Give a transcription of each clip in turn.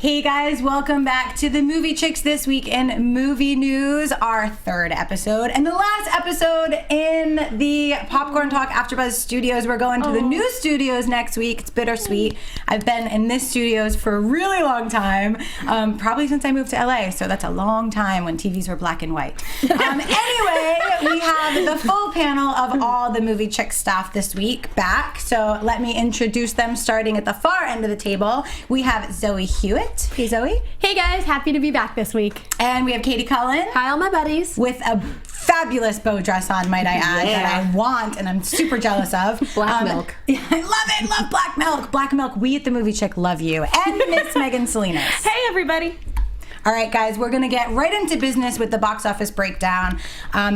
Hey guys, welcome back to the Movie Chicks This Week in Movie News, our third episode and the last episode in the Popcorn Talk AfterBuzz studios. We're going to the new studios next week. It's bittersweet. I've been in this studios for a really long time, probably since I moved to LA, so that's a long time when TVs were black and white. Anyway, we have the full panel of all the Movie Chicks staff this week back, so let me introduce them starting at the far end of the table. We have Zoe Hewitt. Hey, Zoe. Hey, guys. Happy to be back this week. And we have Katie Cullen. Hi, all my buddies. With a fabulous bow dress on, might I add, that I want and I'm super jealous of. Black milk. I love it. Love black milk. Black milk. We at the Movie Chick love you. And Miss Megan Salinas. Hey, everybody. All right, guys, we're going to get right into business with the box office breakdown.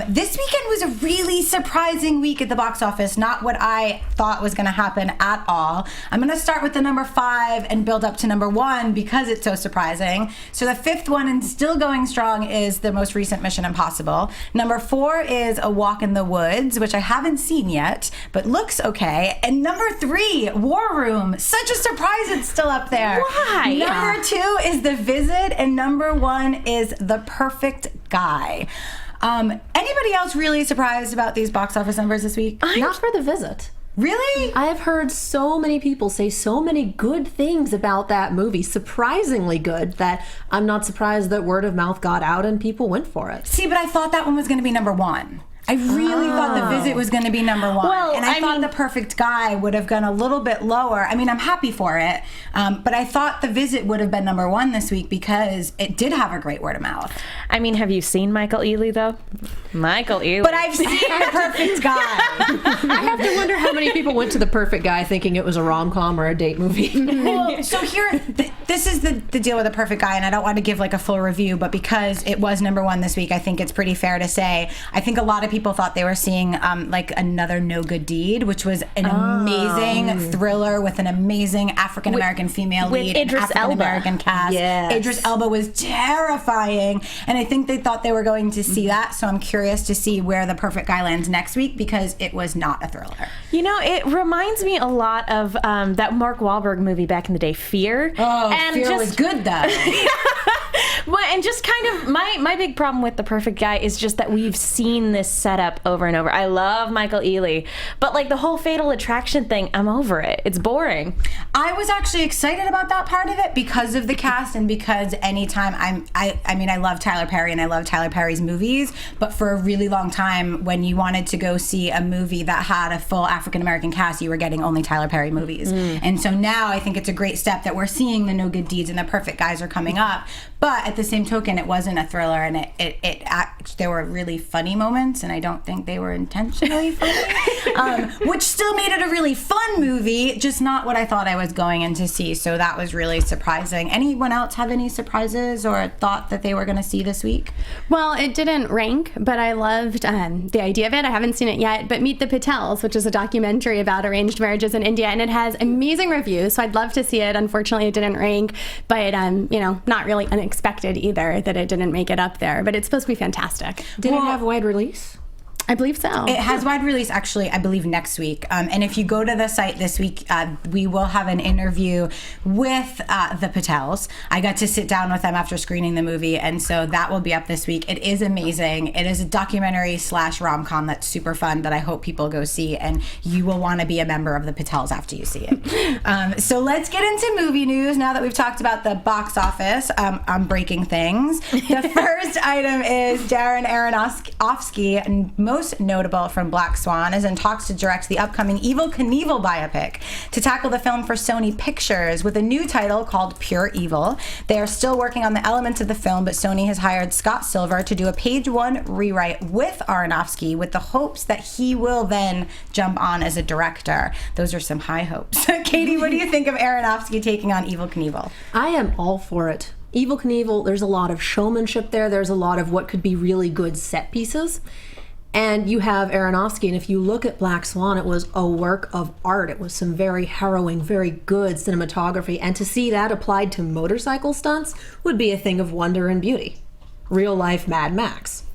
This weekend was a really surprising week at the box office, not what I thought was going to happen at all. I'm going to start with the number 5 and build up to number 1 because it's so surprising. So the fifth one and still going strong is the most recent Mission Impossible. Number 4 is A Walk in the Woods, which I haven't seen yet, but looks okay. And number 3, War Room. Such a surprise it's still up there. Why? Number 2 is The Visit, and number 1 is The Perfect Guy. Anybody else really surprised about these box office numbers this week? Not for The Visit. Really? I have heard so many people say so many good things about that movie, surprisingly good, that I'm not surprised that word of mouth got out and people went for it. See, but I thought that one was going to be number 1. I really thought The Visit was going to be number 1. Well, and I thought The Perfect Guy would have gone a little bit lower. I mean, I'm happy for it. But I thought The Visit would have been number 1 this week because it did have a great word of mouth. I mean, have you seen Michael Ealy, though? Michael Ealy. But I've seen The Perfect Guy. I have to wonder how many people went to The Perfect Guy thinking it was a rom-com or a date movie. Well, so here, this is the deal with The Perfect Guy, and I don't want to give like a full review, but because it was number 1 this week, I think it's pretty fair to say, I think a lot of people thought they were seeing like another No Good Deed, which was an amazing thriller with an amazing African-American female with lead, Idris African-American cast. Yes. Idris Elba was terrifying, and I think they thought they were going to see that, so I'm curious to see where The Perfect Guy lands next week because it was not a thriller. You know, it reminds me a lot of that Mark Wahlberg movie back in the day, Fear. Oh, and Fear was good though. Well, and just kind of my big problem with The Perfect Guy is just that we've seen this setup over and over. I love Michael Ealy, but like the whole Fatal Attraction thing, I'm over it. It's boring. I was actually excited about that part of it because of the cast and because anytime I mean, I love Tyler Perry and I love Tyler Perry's movies, but for a really long time when you wanted to go see a movie that had a full African-American cast, you were getting only Tyler Perry movies. And so now I think it's a great step that we're seeing the No Good Deeds and The Perfect Guys are coming up. But at the same token, it wasn't a thriller, and there were really funny moments, and I don't think they were intentionally funny, which still made it a really fun movie, just not what I thought I was going in to see. So that was really surprising. Anyone else have any surprises or thought that they were going to see this week? Well, it didn't rank, but I loved the idea of it. I haven't seen it yet, but Meet the Patels, which is a documentary about arranged marriages in India, and it has amazing reviews, so I'd love to see it. Unfortunately, it didn't rank, but not really unexpected either that it didn't make it up there, but it's supposed to be fantastic. Did it have wide release? I believe so. It has wide release, actually, I believe next week. And if you go to the site this week, we will have an interview with the Patels. I got to sit down with them after screening the movie, and so that will be up this week. It is amazing. It is a documentary / rom-com that's super fun that I hope people go see, and you will want to be a member of the Patels after you see it. So let's get into movie news now that we've talked about the box office. I'm breaking things. The first item is Darren Aronofsky, and most notable from Black Swan, is in talks to direct the upcoming Evel Knievel biopic to tackle the film for Sony Pictures with a new title called Pure Evil. They are still working on the elements of the film, but Sony has hired Scott Silver to do a page 1 rewrite with Aronofsky with the hopes that he will then jump on as a director. Those are some high hopes. Katie, what do you think of Aronofsky taking on Evel Knievel? I am all for it. Evel Knievel, there's a lot of showmanship there. There's a lot of what could be really good set pieces. And you have Aronofsky, and if you look at Black Swan, it was a work of art. It was some very harrowing, very good cinematography, and to see that applied to motorcycle stunts would be a thing of wonder and beauty. Real life Mad Max.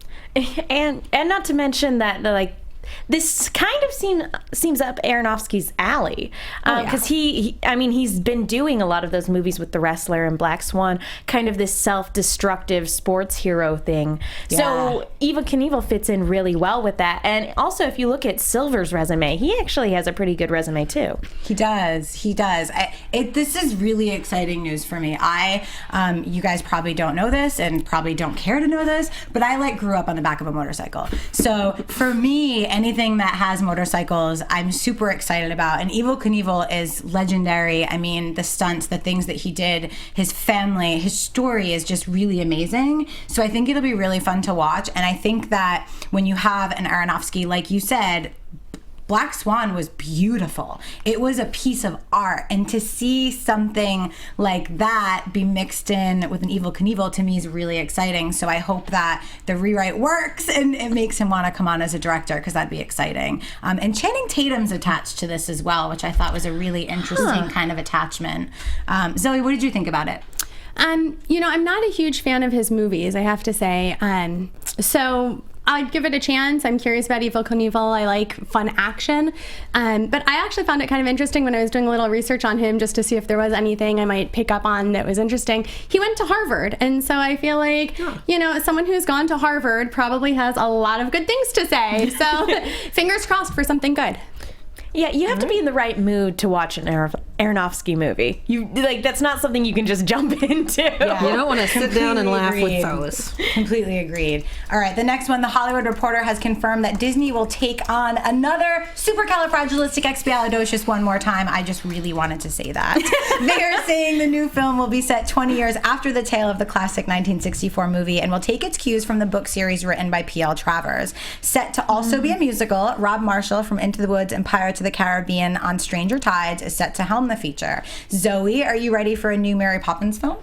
And not to mention that, like, this kind of seems up Aronofsky's alley, because he's been doing a lot of those movies with The Wrestler and Black Swan, kind of this self-destructive sports hero thing. Yeah. So Evel Knievel fits in really well with that. And also, if you look at Silver's resume, he actually has a pretty good resume too. He does. This is really exciting news for me. You guys probably don't know this and probably don't care to know this, but I grew up on the back of a motorcycle. So for me, anything that has motorcycles, I'm super excited about. And Evel Knievel is legendary. I mean, the stunts, the things that he did, his family, his story is just really amazing. So I think it'll be really fun to watch. And I think that when you have an Aronofsky, like you said, Black Swan was beautiful. It was a piece of art. And to see something like that be mixed in with an Evel Knievel, to me, is really exciting. So I hope that the rewrite works and it makes him want to come on as a director, because that'd be exciting. And Channing Tatum's attached to this as well, which I thought was a really interesting kind of attachment. Zoe, what did you think about it? I'm not a huge fan of his movies, I have to say. So I'd give it a chance. I'm curious about Evel Knievel. I like fun action. But I actually found it kind of interesting when I was doing a little research on him, just to see if there was anything I might pick up on that was interesting. He went to Harvard. And so I feel like, someone who's gone to Harvard probably has a lot of good things to say. So fingers crossed for something good. Yeah, you have to be in the right mood to watch an Aronofsky movie. That's not something you can just jump into. Yeah. You don't want to sit down and laugh with those. Completely agreed. All right, the next one, The Hollywood Reporter has confirmed that Disney will take on another supercalifragilisticexpialidocious one more time. I just really wanted to say that. They are saying the new film will be set 20 years after the tale of the classic 1964 movie and will take its cues from the book series written by P.L. Travers. Set to also be a musical, Rob Marshall from Into the Woods and Pirates of the Caribbean on Stranger Tides is set to helm the feature. Zoe, are you ready for a new Mary Poppins film?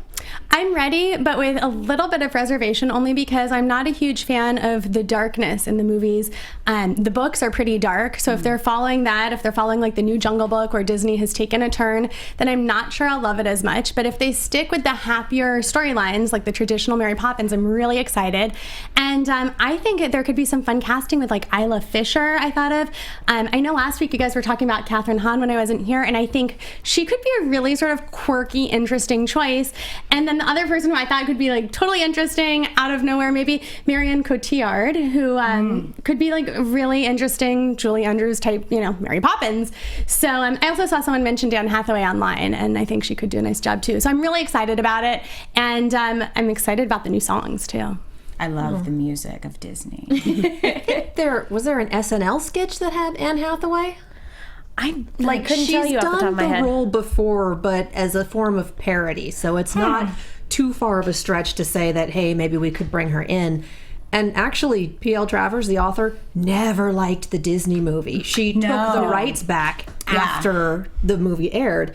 I'm ready, but with a little bit of reservation, only because I'm not a huge fan of the darkness in the movies. The books are pretty dark, so if they're following that, if they're following like the new Jungle Book where Disney has taken a turn, then I'm not sure I'll love it as much. But if they stick with the happier storylines, like the traditional Mary Poppins, I'm really excited. And I think there could be some fun casting with like Isla Fisher, I thought of. I know last week you guys were talking about Catherine Hahn when I wasn't here, and I think she could be a really sort of quirky, interesting choice. And then the other person who I thought could be like totally interesting out of nowhere, maybe Marion Cotillard, who could be like a really interesting Julie Andrews type, Mary Poppins. So I also saw someone mention Dan Hathaway online, and I think she could do a nice job too. So I'm really excited about it, and I'm excited about the new songs too. I love the music of Disney. Was there an SNL sketch that had Anne Hathaway? I couldn't tell you off the top of my head. She's done the role before, but as a form of parody, so it's not too far of a stretch to say that, hey, maybe we could bring her in. And actually, P.L. Travers, the author, never liked the Disney movie. She took the rights back after the movie aired,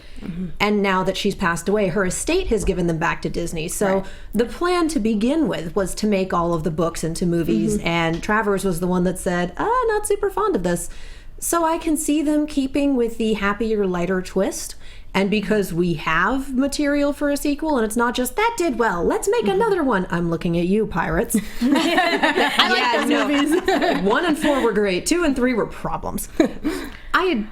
and now that she's passed away, her estate has given them back to Disney. So the plan to begin with was to make all of the books into movies, and Travers was the one that said, not super fond of this. So I can see them keeping with the happier, lighter twist. And because we have material for a sequel, and it's not just, that did well, let's make another one. I'm looking at you, Pirates. I like those movies. 1 and 4 were great. 2 and 3 were problems. I,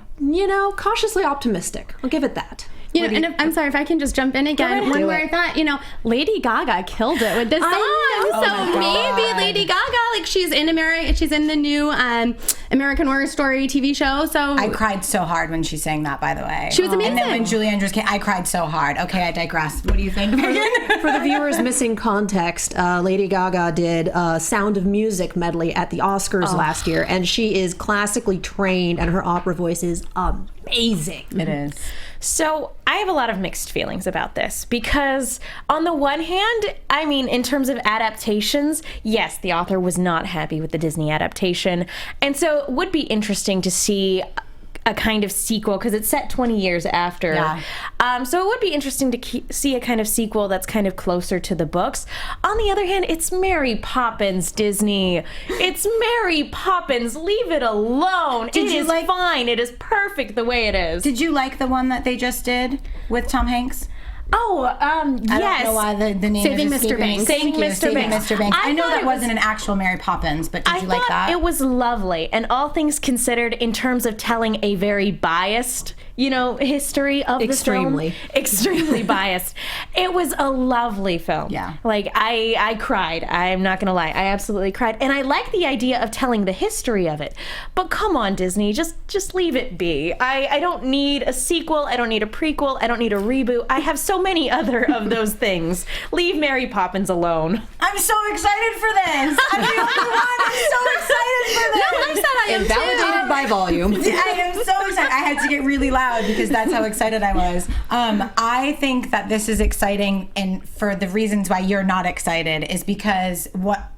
cautiously optimistic. I'll give it that. I'm sorry if I can just jump in again. One where I thought, Lady Gaga killed it with this song. So maybe Lady Gaga, she's in the new American Horror Story TV show. So I cried so hard when she sang that, by the way. She was amazing. And then when Julie Andrews came, I cried so hard. Okay, I digress. What do you think? For the viewers missing context, Lady Gaga did a Sound of Music medley at the Oscars last year, and she is classically trained, and her opera voice is amazing. It is. So I have a lot of mixed feelings about this because on the one hand, in terms of adaptations, yes, the author was not happy with the Disney adaptation. And so it would be interesting to see a kind of sequel because it's set 20 years after. Yeah. So it would be interesting to see a kind of sequel that's kind of closer to the books. On the other hand, it's Mary Poppins, Disney. It's Mary Poppins. Leave it alone. It is fine. It is perfect the way it is. Did you like the one that they just did with Tom Hanks? I don't know why the name Saving is Mr. escaping me. Banks. Thank you, Saving Saving Mr. Mr. Banks. I know thought that it was- wasn't an actual Mary Poppins, but did you like that? It was lovely, and all things considered, in terms of telling a very biased, history of Extremely. the film. Extremely biased. It was a lovely film. Yeah. Like, I cried. I'm not gonna lie. I absolutely cried. And I like the idea of telling the history of it. But come on, Disney, just leave it be. I don't need a sequel. I don't need a prequel. I don't need a reboot. I have so many other of those things. Leave Mary Poppins alone. I'm so excited for this. I'm the only one. I'm so excited for this. I said I am Invalidated by volume. I am so excited. I had to get really loud because that's how excited I was. I think that this is exciting, and for the reasons why you're not excited is because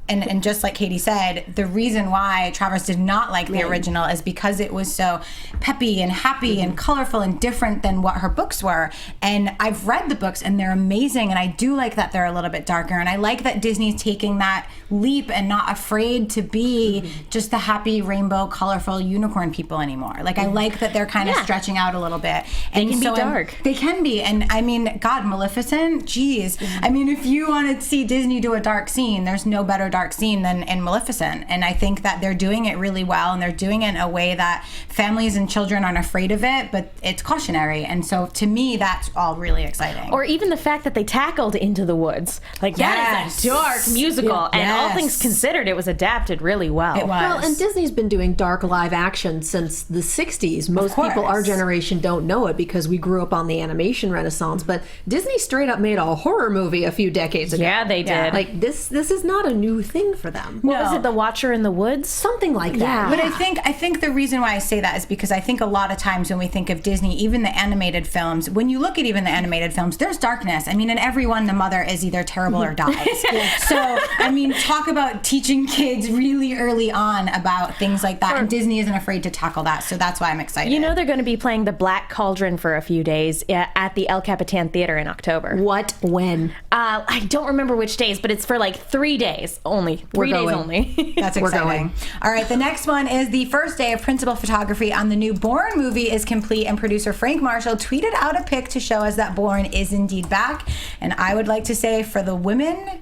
and just like Katie said, the reason why Travis did not like the original is because it was so peppy and happy and colorful and different than what her books were. And I've read the books and they're amazing, and I do like that they're a little bit darker, and I like that Disney's taking that leap and not afraid to be just the happy rainbow colorful unicorn people anymore. Like, I like that they're kind of stretching out a little bit. They can be dark. They can be. And I mean, God, Maleficent, geez. I mean, if you want to see Disney do a dark scene, there's no better dark scene than in Maleficent. And I think that they're doing it really well, and they're doing it in a way that families and children aren't afraid of it, but it's cautionary. And so to me, that's all really exciting. Or even the fact that they tackled Into the Woods. Like, that is a dark musical. And all things considered, it was adapted really well. It was. Well, and Disney's been doing dark live action since the 60s. Most people our generation don't know it because we grew up on the animation renaissance, but Disney straight up made a horror movie a few decades ago. Yeah, they did. Like, this is not a new thing for them. What was it, The Watcher in the Woods? Something like that. But I think the reason why I say that is because I think a lot of times when we think of Disney, even the animated films, when you look at even the animated films, there's darkness. I mean, in every one, the mother is either terrible or dies. So, I mean, talk about teaching kids really early on about things like that. And Disney isn't afraid to tackle that. So that's why I'm excited. You know, they're going to be playing The Black Cauldron for a few days at the El Capitan Theater in October. What? When? I don't remember which days, but it's for like 3 days only. 3 days going. only. That's We're exciting. going. All right, the next one is the first day of principal photography on the new Bourne movie is complete, and producer Frank Marshall tweeted out a pic to show us that Bourne is indeed back. And I would like to say, for the women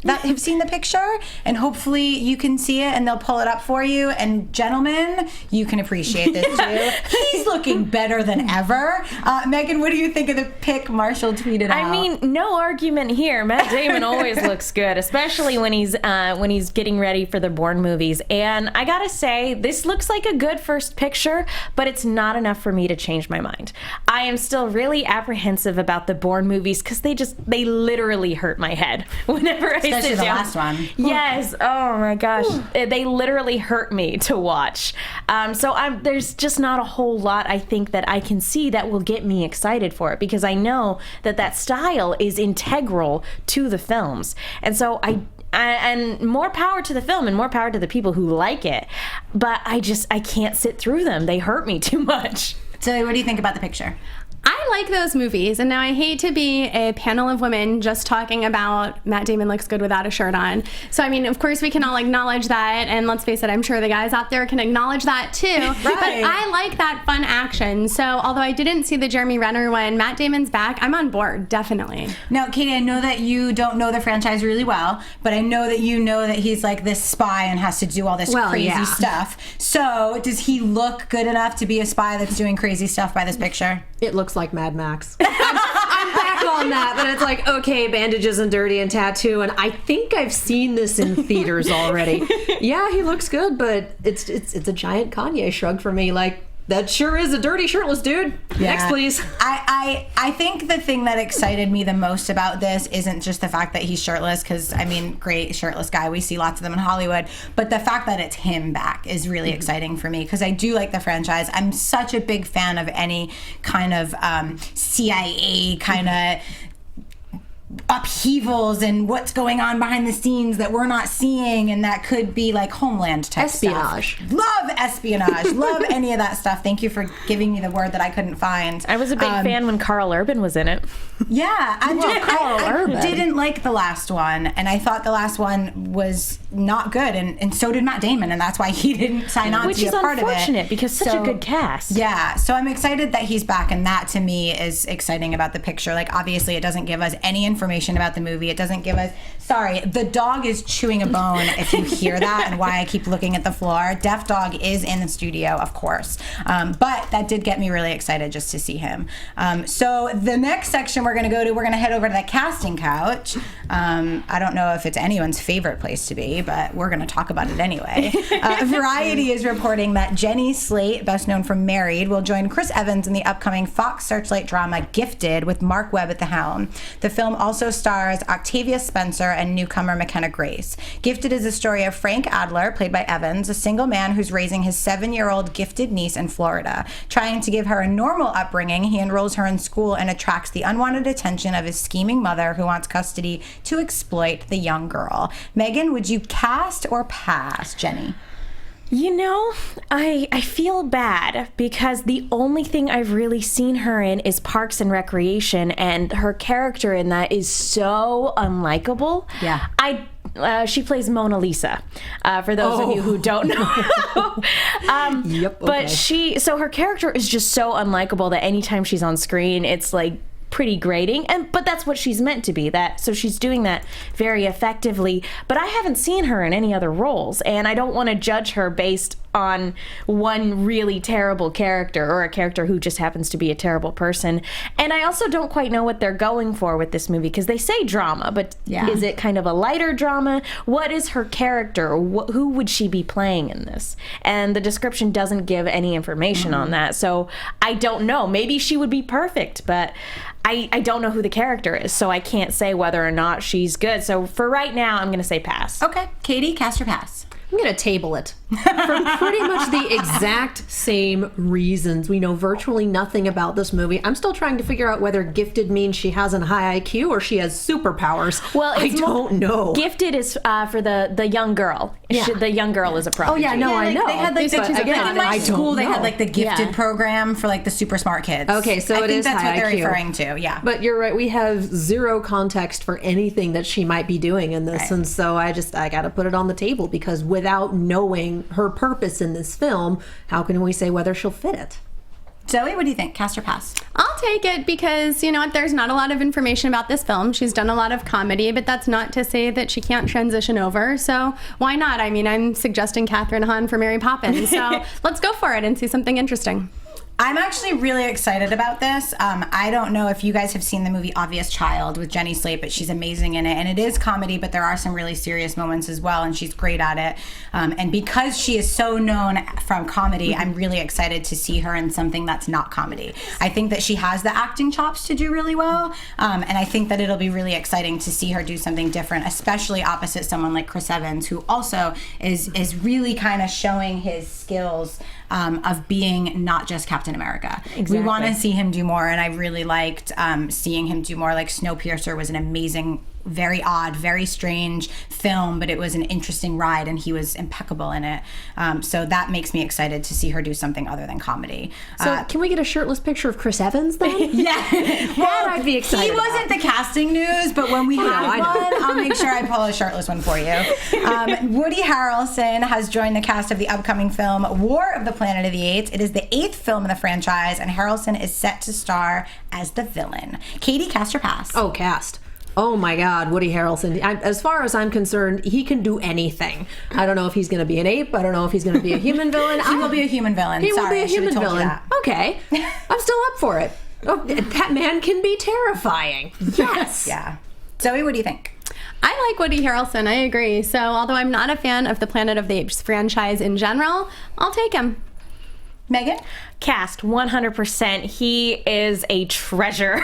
that have seen the picture, and hopefully you can see it and they'll pull it up for you, and gentlemen, you can appreciate this too. He's looking better than ever. Megan, what do you think of the pic Marshall tweeted out? I mean, no argument here. Matt Damon always looks good, especially when he's getting ready for the Bourne movies. And I gotta say, this looks like a good first picture, but it's not enough for me to change my mind. I am still really apprehensive about the Bourne movies because they literally hurt my head whenever I especially sit the down. last one. Yes. Oh my gosh. They literally hurt me to watch. There's just not a whole lot I think that I can see that will get me excited for it, because I know that style is integral to the films. And so and more power to the film and more power to the people who like it. But I can't sit through them. They hurt me too much. So what do you think about the picture? I like those movies, and now I hate to be a panel of women just talking about Matt Damon looks good without a shirt on. So, I mean, of course, we can all acknowledge that, and let's face it, I'm sure the guys out there can acknowledge that too. Right. But I like that fun action. So, although I didn't see the Jeremy Renner one, Matt Damon's back, I'm on board, definitely. Now, Katie, I know that you don't know the franchise really well, but I know that you know that he's like this spy and has to do all this crazy stuff. So, does he look good enough to be a spy that's doing crazy stuff by this picture? It looks like Mad Max. I'm back on that, but it's like, okay, bandages and dirty and tattoo, and I think I've seen this in theaters already. Yeah, he looks good, but it's a giant Kanye shrug for me. Like, that sure is a dirty shirtless dude. Yeah. Next, please. I think the thing that excited me the most about this isn't just the fact that he's shirtless, because, I mean, great shirtless guy. We see lots of them in Hollywood. But the fact that it's him back is really exciting for me, because I do like the franchise. I'm such a big fan of any kind of CIA kind of upheavals and what's going on behind the scenes that we're not seeing, and that could be like Homeland type Espionage. stuff. Love espionage. Love any of that stuff. Thank you for giving me the word that I couldn't find. I was a big fan when Carl Urban was in it. Yeah, I Urban. didn't like the last one, and I thought the last one was not good, and so did Matt Damon, and that's why he didn't sign on Which to be is a part of it. unfortunate because such a good cast. Yeah, so I'm excited that he's back, and that to me is exciting about the picture. Like, obviously, it doesn't give us any information about the movie. It doesn't give us. Sorry, the dog is chewing a bone. If you hear that, and why I keep looking at the floor, Deaf Dog is in the studio, of course. But that did get me really excited just to see him. So the next section we're going to go to, we're going to head over to the casting couch. I don't know if it's anyone's favorite place to be, but we're going to talk about it anyway. Variety is reporting that Jenny Slate, best known from Married, will join Chris Evans in the upcoming Fox Searchlight drama Gifted with Mark Webb at the helm. The film also stars Octavia Spencer and newcomer McKenna Grace. Gifted is the story of Frank Adler, played by Evans, a single man who's raising his 7-year-old gifted niece in Florida. Trying to give her a normal upbringing, he enrolls her in school and attracts the unwanted attention of his scheming mother who wants custody to exploit the young girl. Megan, would you cast or pass Jenny? You know, I feel bad because the only thing I've really seen her in is Parks and Recreation, and her character in that is so unlikable. Yeah. She plays Mona Lisa, for those of you who don't know. Yep. But so her character is just so unlikable that anytime she's on screen, it's like pretty grating, but that's what she's meant to be. So she's doing that very effectively. But I haven't seen her in any other roles, and I don't want to judge her based on one really terrible character or a character who just happens to be a terrible person. And I also don't quite know what they're going for with this movie, because they say drama, but is it kind of a lighter drama? What is her character? Who would she be playing in this? And the description doesn't give any information on that, so I don't know. Maybe she would be perfect, but I don't know who the character is, so I can't say whether or not she's good. So for right now, I'm going to say pass. Okay. Katie, cast or pass? I'm going to table it for pretty much the exact same reasons. We know virtually nothing about this movie. I'm still trying to figure out whether gifted means she has a high IQ or she has superpowers. Well, I don't know. Gifted is for the young girl. Yeah. The young girl is a prodigy. Oh, yeah, no, I know. They had like But again, in my I don't school, they know. had like the gifted Yeah. program for like the super smart kids. Okay, so I it think is that's high what they're IQ. referring to. Yeah. But you're right. We have zero context for anything that she might be doing in this. Right. And so I got to put it on the table, because without knowing her purpose in this film, how can we say whether she'll fit it? Zoe, what do you think? Cast or pass? I'll take it because, you know what, there's not a lot of information about this film. She's done a lot of comedy, but that's not to say that she can't transition over. So why not? I mean, I'm suggesting Catherine Hahn for Mary Poppins. So let's go for it and see something interesting. I'm actually really excited about this. I don't know if you guys have seen the movie Obvious Child with Jenny Slate, but she's amazing in it. And it is comedy, but there are some really serious moments as well, and she's great at it. And because she is so known from comedy, I'm really excited to see her in something that's not comedy. I think that she has the acting chops to do really well, and I think that it'll be really exciting to see her do something different, especially opposite someone like Chris Evans, who also is really kind of showing his skills of being not just Captain America. Exactly. We want to see him do more, and I really liked seeing him do more. Like Snowpiercer was an amazing, very odd, very strange film, but it was an interesting ride, and he was impeccable in it. So that makes me excited to see her do something other than comedy. So can we get a shirtless picture of Chris Evans then? Yeah, well, I'd be excited He about. wasn't the casting news, but when we have I know. one, I'll make sure I pull a shirtless one for you. Woody Harrelson has joined the cast of the upcoming film War of the Planet of the Apes. It is the 8th film in the franchise, and Harrelson is set to star as the villain. Katie, cast or pass? Oh, cast. Oh my God, Woody Harrelson. As far as I'm concerned, he can do anything. I don't know if he's going to be an ape. I don't know if he's going to be a human villain. He will be a human villain. He Sorry, will be I a should have human told you villain. that. Okay. I'm still up for it. Oh, that man can be terrifying. Yes. Yeah. Zoe, what do you think? I like Woody Harrelson. I agree. So although I'm not a fan of the Planet of the Apes franchise in general, I'll take him. Megan? Cast 100%. He is a treasure,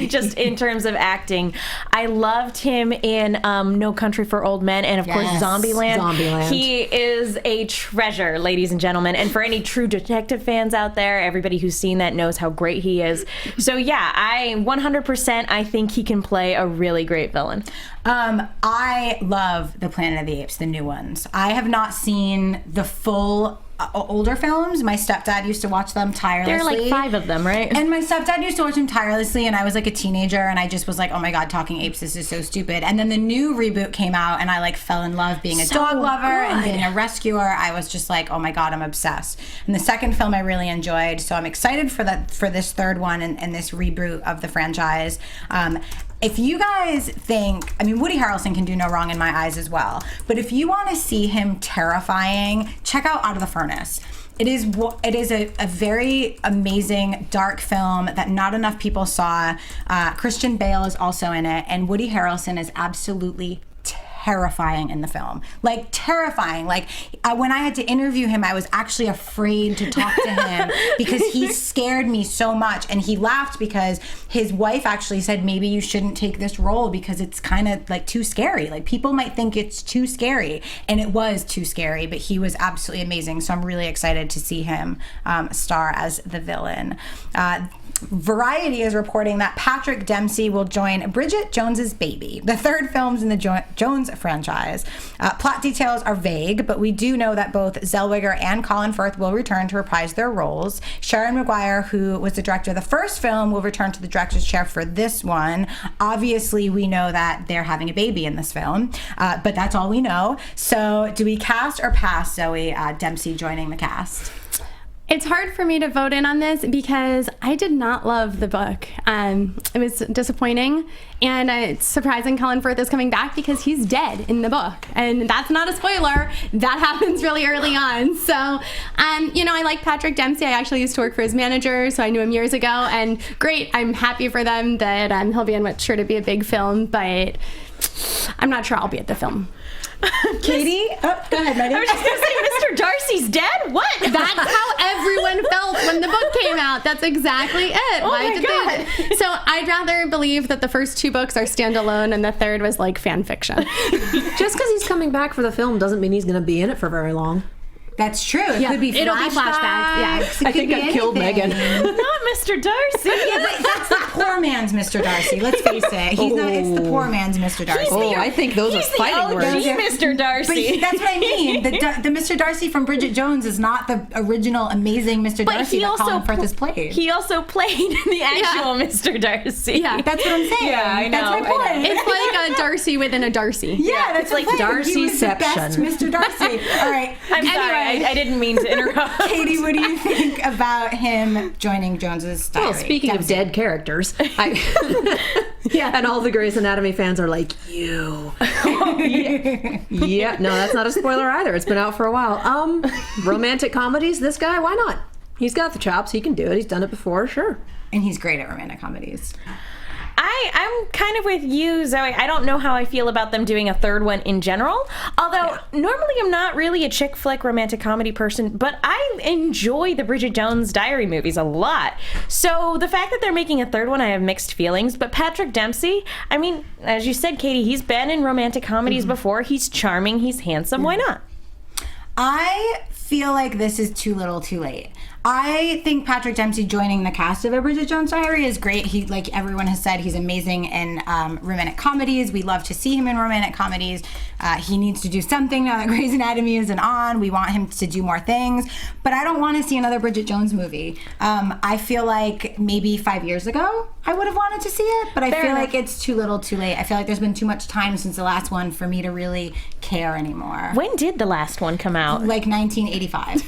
just in terms of acting. I loved him in No Country for Old Men and, of course, Zombieland. He is a treasure, ladies and gentlemen. And for any true detective fans out there, everybody who's seen that knows how great he is. So yeah, I 100%. I think he can play a really great villain. I love the Planet of the Apes, the new ones. I have not seen the full older films. My stepdad used to watch them tirelessly. There are like 5 of them, right? And my stepdad used to watch them tirelessly, and I was like a teenager, and I just was like, oh my god, talking apes, this is so stupid. And then the new reboot came out, and I like fell in love being a dog lover and being a rescuer. I was just like, oh my god, I'm obsessed. And the second film I really enjoyed, so I'm excited for this third one and this reboot of the franchise. If you guys think, I mean, Woody Harrelson can do no wrong in my eyes as well, but if you want to see him terrifying, check out Out of the Furnace. It is a very amazing, dark film that not enough people saw. Christian Bale is also in it, and Woody Harrelson is absolutely terrifying in the film. Like, terrifying. Like, when I had to interview him, I was actually afraid to talk to him because he scared me so much. And he laughed because his wife actually said, maybe you shouldn't take this role because it's kind of like too scary. Like, people might think it's too scary. And it was too scary, but he was absolutely amazing. So I'm really excited to see him star as the villain. Variety is reporting that Patrick Dempsey will join Bridget Jones's Baby, the third films in the Jones franchise. Plot details are vague, but we do know that both Zellweger and Colin Firth will return to reprise their roles. Sharon Maguire, who was the director of the first film, will return to the director's chair for this one. Obviously, we know that they're having a baby in this film, but that's all we know. So do we cast or pass Zoe Dempsey joining the cast? It's hard for me to vote in on this because I did not love the book. It was disappointing, and it's surprising Colin Firth is coming back because he's dead in the book, and that's not a spoiler. That happens really early on. So, I like Patrick Dempsey. I actually used to work for his manager, so I knew him years ago, and great. I'm happy for them that he'll be in what's sure to be a big film, but I'm not sure I'll be at the film. Katie? Oh, go ahead, Megan. I was just going to say, Mr. Darcy's dead? What? That's how everyone felt when the book came out. That's exactly it. Oh my God. So I'd rather believe that the first 2 books are standalone and the third was like fan fiction. Just because he's coming back for the film doesn't mean he's going to be in it for very long. That's true. It'll be flashbacks. Yeah. I think I killed Megan. Not Mr. Darcy. Yeah, but that's the poor man's Mr. Darcy. Let's face it. He's not. It's the poor man's Mr. Darcy. I think those are fighting words. Mr. Darcy. But that's what I mean. The Mr. Darcy from Bridget Jones is not the original amazing Mr. Darcy that Colin Firth has played. He also played the actual Mr. Darcy. Yeah, that's what I'm saying. Yeah, I know. That's my point. It's like a Darcy within a Darcy. Yeah, that's like Darcyception. Mr. Darcy. All right. I'm sorry. I didn't mean to interrupt. Katie, what do you think about him joining Jones's Diary? Well, speaking of dead characters, and all the Grey's Anatomy fans are like, you. Yeah, no, that's not a spoiler either. It's been out for a while. Romantic comedies, this guy, why not? He's got the chops. He can do it. He's done it before, sure. And he's great at romantic comedies. I'm kind of with you, Zoe. I don't know how I feel about them doing a third one in general. Although, normally I'm not really a chick flick romantic comedy person, but I enjoy the Bridget Jones Diary movies a lot. So the fact that they're making a third one, I have mixed feelings. But Patrick Dempsey, I mean, as you said, Katie, he's been in romantic comedies before. He's charming. He's handsome. Why not? I feel like this is too little too late. I think Patrick Dempsey joining the cast of A Bridget Jones Diary is great. He, like everyone has said, he's amazing in romantic comedies. We love to see him in romantic comedies. He needs to do something now that Grey's Anatomy isn't on. We want him to do more things. But I don't want to see another Bridget Jones movie. I feel like maybe 5 years ago I would have wanted to see it, but I feel like it's too little too late. I feel like there's been too much time since the last one for me to really care anymore. When did the last one come out? Like 1985.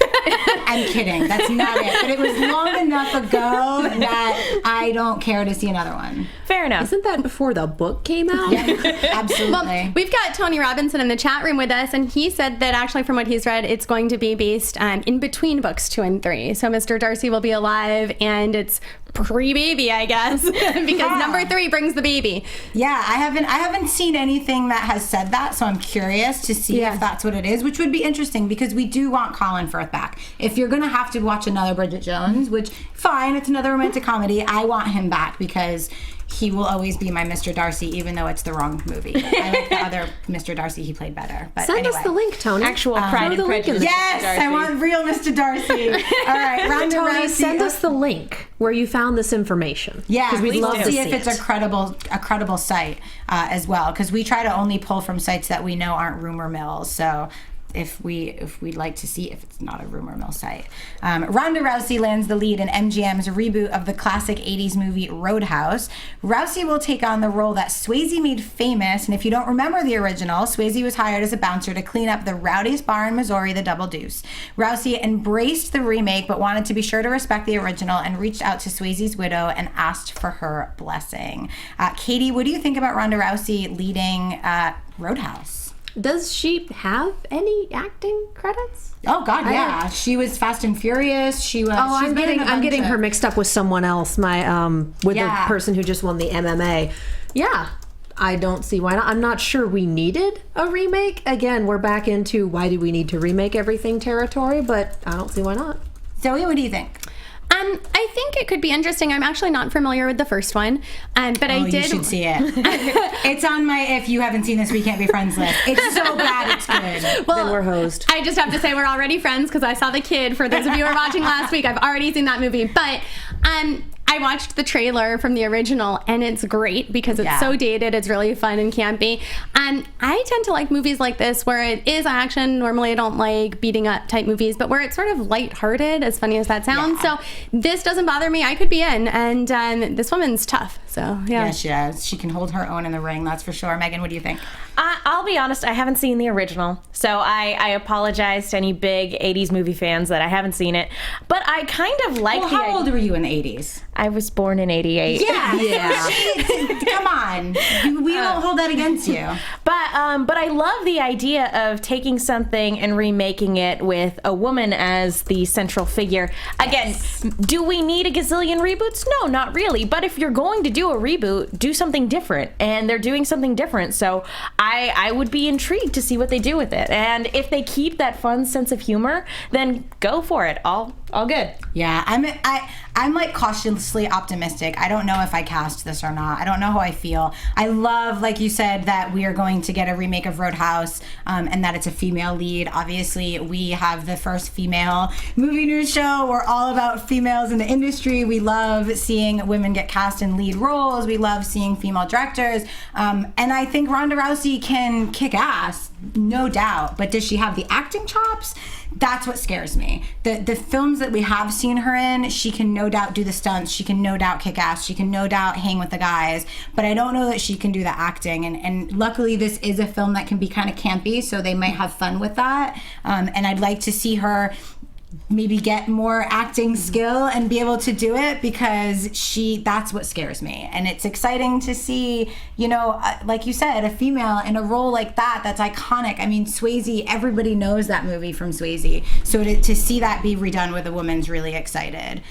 I'm kidding. That's not it. But it was long enough ago that I don't care to see another one. Fair enough. Isn't that before the book came out? Yeah, absolutely. Well, we've got Tony Robinson in the chat room with us, and he said that actually from what he's read, it's going to be based in between books 2 and 3. So Mr. Darcy will be alive, and it's pre-baby, I guess, because number 3 brings the baby. Yeah, I haven't seen anything that has said that, so I'm curious to see if that's what it is, which would be interesting because we do want Colin Firth back. If you're gonna have to watch another Bridget Jones, which fine, it's another romantic comedy, I want him back because he will always be my Mr. Darcy, even though it's the wrong movie. I like the other Mr. Darcy he played better. But Send anyway. us the link, Tony. Actual Pride and Prejudice. Yes, I want real Mr. Darcy. All right, Ronda Tony, Rousey. send us the link where you found this information. Yeah, because we'd please love do. to See see if it's it. a credible site as well, because we try to only pull from sites that we know aren't rumor mills. So if we'd like to see if it's not a rumor mill site. Ronda Rousey lands the lead in MGM's reboot of the classic 80s movie Roadhouse. Rousey will take on the role that Swayze made famous, and if you don't remember the original, Swayze was hired as a bouncer to clean up the rowdiest bar in Missouri, the Double Deuce. Rousey embraced the remake but wanted to be sure to respect the original and reached out to Swayze's widow and asked for her blessing. Katie, what do you think about Ronda Rousey leading Roadhouse? Does she have any acting credits? Oh God, yeah. She was Fast and Furious. She was. Oh, she's been in a I'm bunch getting of- her mixed up with someone else. With the person who just won the MMA. Yeah, I don't see why not. I'm not sure we needed a remake. Again, we're back into why do we need to remake everything territory, but I don't see why not. Zoe, what do you think? I think it could be interesting. I'm actually not familiar with the first one, but I did. You should see it. It's on my if you haven't seen this, we can't be friends list. It's so bad, it's good. Well, Then we're hosed. I just have to say we're already friends because I saw The Kid. For those of you who were watching last week, I've already seen that movie. But I watched the trailer from the original, and it's great because it's so dated. It's really fun and campy. And I tend to like movies like this where it is action. Normally, I don't like beating up type movies, but where it's sort of lighthearted, as funny as that sounds. So this doesn't bother me. I could be in. And this woman's tough. So, yeah. Yes, she is. She can hold her own in the ring, that's for sure. Megan, what do you think? I'll be honest, I haven't seen the original, so I apologize to any big 80s movie fans that I haven't seen it, but I kind of like Well, how old were you in the 80s? I was born in 88. Come on. We won't hold that against you. But I love the idea of taking something and remaking it with a woman as the central figure. Again, do we need a gazillion reboots? No, not really. But if you're going to do a reboot, do something different. And they're doing something different. So I would be intrigued to see what they do with it. And if they keep that fun sense of humor, then go for it. All good. Yeah, I'm like cautiously optimistic. I don't know if I cast this or not. I don't know how I feel. I love, like you said, that we are going to get a remake of Roadhouse and that it's a female lead. Obviously, we have the first female movie news show. We're all about females in the industry. We love seeing women get cast in lead roles. We love seeing female directors. And I think Ronda Rousey can kick ass, no doubt. But does she have the acting chops? That's what scares me. The films that we have seen her in, she can no doubt do the stunts. She can no doubt kick ass. She can no doubt hang with the guys. But I don't know that she can do the acting. And luckily, this is a film that can be kind of campy, so they might have fun with that. And I'd like to see her maybe get more acting skill and be able to do it because that's what scares me. And it's exciting to see, like you said, a female in a role like that's iconic. I mean, Swayze, everybody knows that movie from Swayze. So to see that be redone with a woman's really excited.